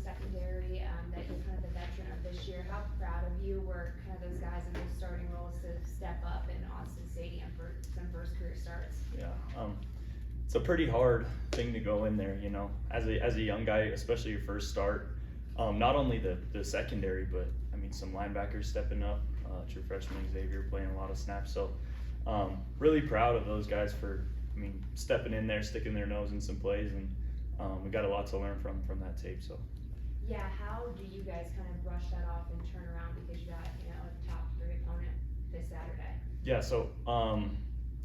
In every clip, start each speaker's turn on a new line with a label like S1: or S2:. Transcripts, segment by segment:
S1: the secondary, that you're kind of the veteran of this year. How proud of you were kind of those guys in those starting roles to step up in Austin Stadium for some first career starts?
S2: Yeah, it's a pretty hard thing to go in there, you know, as a young guy, especially your first start. Not only the secondary, but I mean some linebackers stepping up. True freshman Xavier playing a lot of snaps. So really proud of those guys for, I mean, stepping in there, sticking their nose in some plays, and we got a lot to learn from that tape. So.
S1: Yeah, how do you guys kind of brush that off and turn around because you got, you know, a top 3 opponent this Saturday?
S2: Yeah, so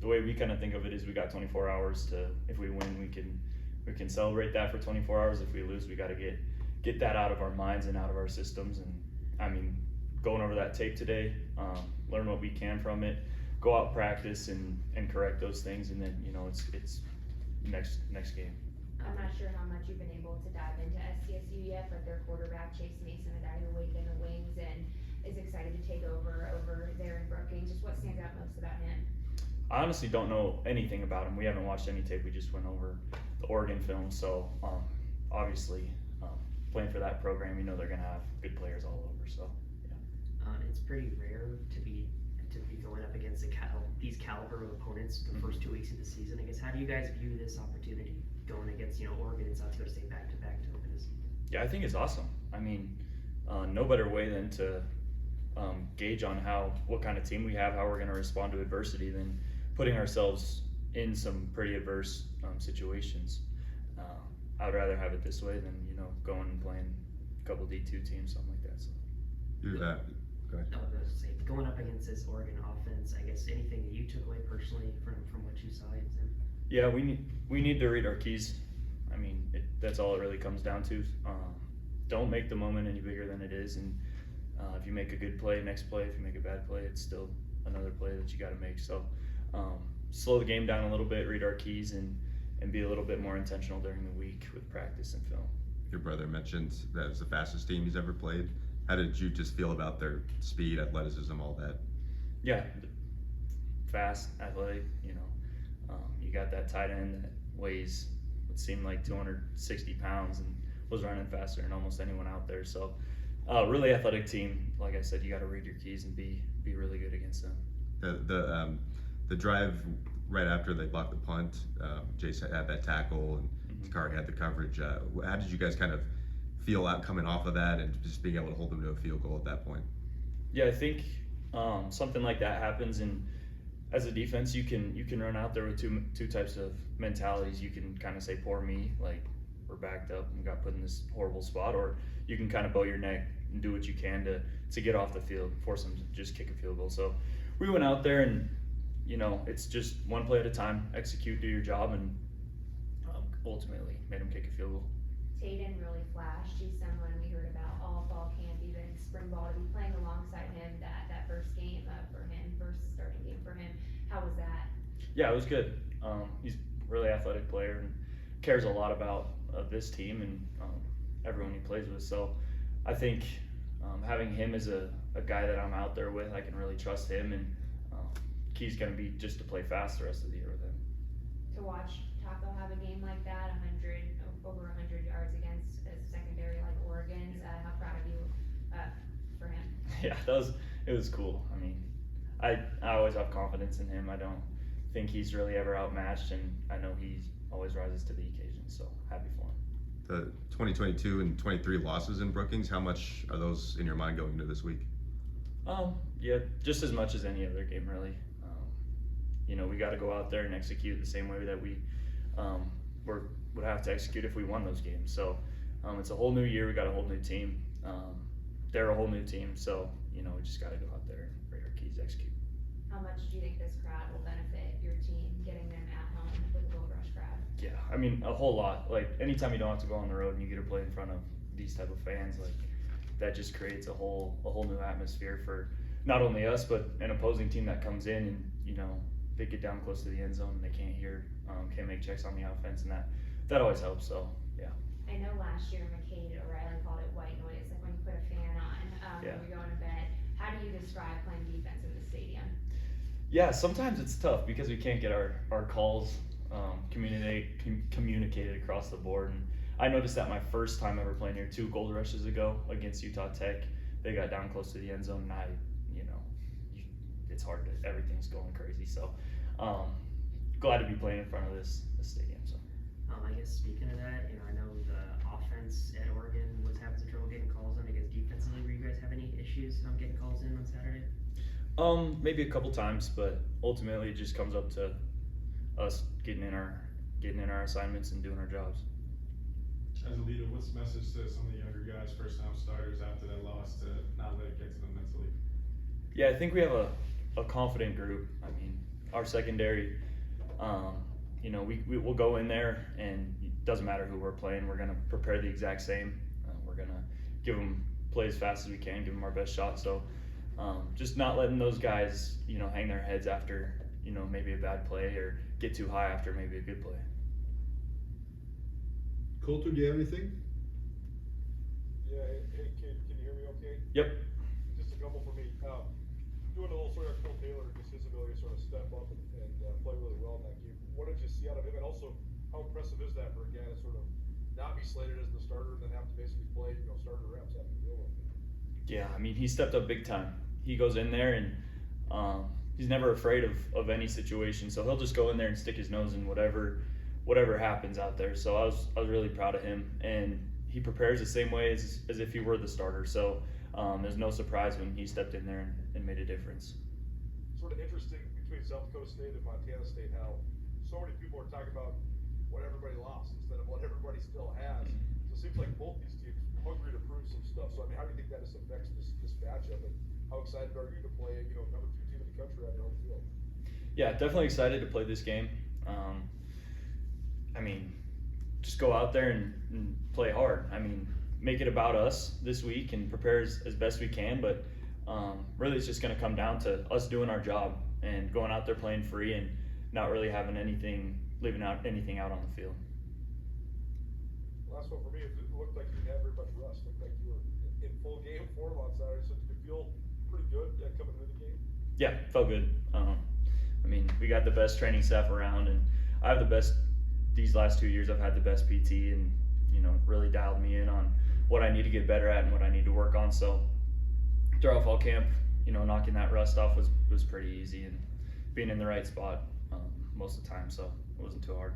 S2: the way we kind of think of it is we got 24 hours to, if we win, we can celebrate that for 24 hours. If we lose, we got to get that out of our minds and out of our systems. And I mean, going over that tape today, learn what we can from it, go out, practice, and correct those things, and then, you know, it's next game.
S1: I'm not sure how much you've been able to dive into SDSU yet, but their quarterback Chase Mason, a guy who waited in the wings and is excited to take over there in Brookings. Just what stands out most about him?
S2: I honestly don't know anything about him. We haven't watched any tape. We just went over the Oregon film. So obviously, playing for that program, you know they're gonna have good players all over. So yeah.
S3: It's pretty rare to be going up against these caliber of opponents the first 2 weeks of the season. I guess, how do you guys view this opportunity going against, you know, Oregon and South Dakota State back to back to open this?
S2: Yeah, I think it's awesome. I mean, no better way than to gauge on what kind of team we have, how we're going to respond to adversity, than putting ourselves in some pretty adverse situations. I would rather have it this way than, you know, going and playing a couple D2 teams, something like that. So.
S4: Go ahead.
S3: No, I was just saying, going up against this Oregon offense, I guess anything that you took away personally from what you saw against them?
S2: Yeah, we need to read our keys. I mean, that's all it really comes down to. Don't make the moment any bigger than it is, and if you make a good play, next play. If you make a bad play, it's still another play that you got to make. So slow the game down a little bit, read our keys, and be a little bit more intentional during the week with practice and film.
S4: Your brother mentioned that it's the fastest team he's ever played. How did you just feel about their speed, athleticism, all that?
S2: Yeah, fast, athletic. You know, you got that tight end that weighs what seemed like 260 pounds and was running faster than almost anyone out there. So, really athletic team. Like I said, you got to read your keys and be really good against them.
S4: The drive right after they blocked the punt, Jace had that tackle and Takari had the coverage. How did you guys kind of feel out coming off of that and just being able to hold them to a field goal at that point?
S2: Yeah, I think something like that happens, and as a defense, you can run out there with two types of mentalities. You can kind of say, "Poor me," like we're backed up and got put in this horrible spot, or you can kind of bow your neck and do what you can to get off the field, force them to just kick a field goal. So we went out there, and you know, it's just one play at a time, execute, do your job, and ultimately made them kick a field goal.
S1: Caden really flashed. He's someone we heard about all fall camp, even spring ball, to be playing alongside him that first game for him, first starting game for him. How was that? Yeah,
S2: it was good. He's a really athletic player and cares a lot about this team and everyone he plays with. So I think having him as a guy that I'm out there with, I can really trust him, and key's going to be just to play fast the rest of the year with him.
S1: To watch Taco have a game like that, over 100 yards against a secondary like Oregon's, how proud of you for him?
S2: Yeah, it was cool. I mean, I always have confidence in him. I don't think he's really ever outmatched, and I know he always rises to the occasion, so happy for him.
S4: The 2022 and 23 losses in Brookings, how much are those in your mind going into this week?
S2: Yeah, just as much as any other game, really. You know, we got to go out there and execute the same way that we would have to execute if we won those games. So it's a whole new year. We got a whole new team. They're a whole new team. So, you know, we just got to go out there and read our keys, execute.
S1: How much do you think this crowd will benefit your team, getting them at home with a Gold Rush crowd?
S2: Yeah, I mean, a whole lot. Like, anytime you don't have to go on the road and you get to play in front of these type of fans, like, that just creates a whole new atmosphere for not only us, but an opposing team that comes in and, you know, they get down close to the end zone and they can't make checks on the offense, and that always helps. So yeah.
S1: I know last year McCade O'Reilly called it white noise, like when you put a fan on when you're going to bed. How do you describe playing defense in the stadium?
S2: Yeah, sometimes it's tough because we can't get our calls communicated across the board, and I noticed that my first time ever playing here 2 gold rushes ago against Utah Tech, they got down close to the end zone, and it's hard to, everything's going crazy. So, glad to be playing in front of this stadium. So.
S3: I guess speaking of that, I know the offense at Oregon was having some trouble getting calls in. I guess defensively, were you guys have any issues getting calls in on Saturday?
S2: Maybe a couple times, but ultimately it just comes up to us getting in our assignments and doing our jobs.
S5: As a leader, what's the message to some of the younger guys, first-time starters, after that loss, to not let it get to them mentally?
S2: Yeah, I think we have a confident group. I mean, our secondary, we'll go in there, and it doesn't matter who we're playing. We're going to prepare the exact same. We're going to give them play as fast as we can, give them our best shot. So just not letting those guys, hang their heads after, maybe a bad play, or get too high after maybe a good play.
S6: Coulter, do you have anything?
S7: Yeah, hey kid, can you hear me okay?
S2: Yep.
S7: Just a couple for me. Doing a little sort of Phil Taylor, just his ability to sort of step up and play really well in that game. What did you see out of him? And also, how impressive is that for a guy to sort of not be slated as the starter and then have to basically play, starter reps after the deal like that? Yeah,
S2: I mean, he stepped up big time. He goes in there and he's never afraid of any situation. So he'll just go in there and stick his nose in whatever happens out there. So I was really proud of him, and he prepares the same way as if he were the starter. So there's no surprise when he stepped in there and made a difference.
S7: Sort of interesting between South Dakota State and Montana State how so many people are talking about what everybody lost instead of what everybody still has. So it seems like both these teams are hungry to prove some stuff. So I mean, how do you think that affects this matchup, and how excited are you to play number 2 team in the country on your home field?
S2: Yeah, definitely excited to play this game. I mean, just go out there and play hard. I mean, make it about us this week and prepare as best we can. But really, it's just going to come down to us doing our job and going out there playing free and not really having leaving anything out on the field.
S7: Last one for me, it looked like you didn't have very much rest. It looked like you were in full game form on Saturday, so did you feel pretty good coming into the game?
S2: Yeah, felt good. I mean, we got the best training staff around, and I have the best. These last 2 years, I've had the best PT, and really dialed me in on what I need to get better at and what I need to work on. So throughout fall camp, knocking that rust off was pretty easy, and being in the right spot most of the time, so it wasn't too hard.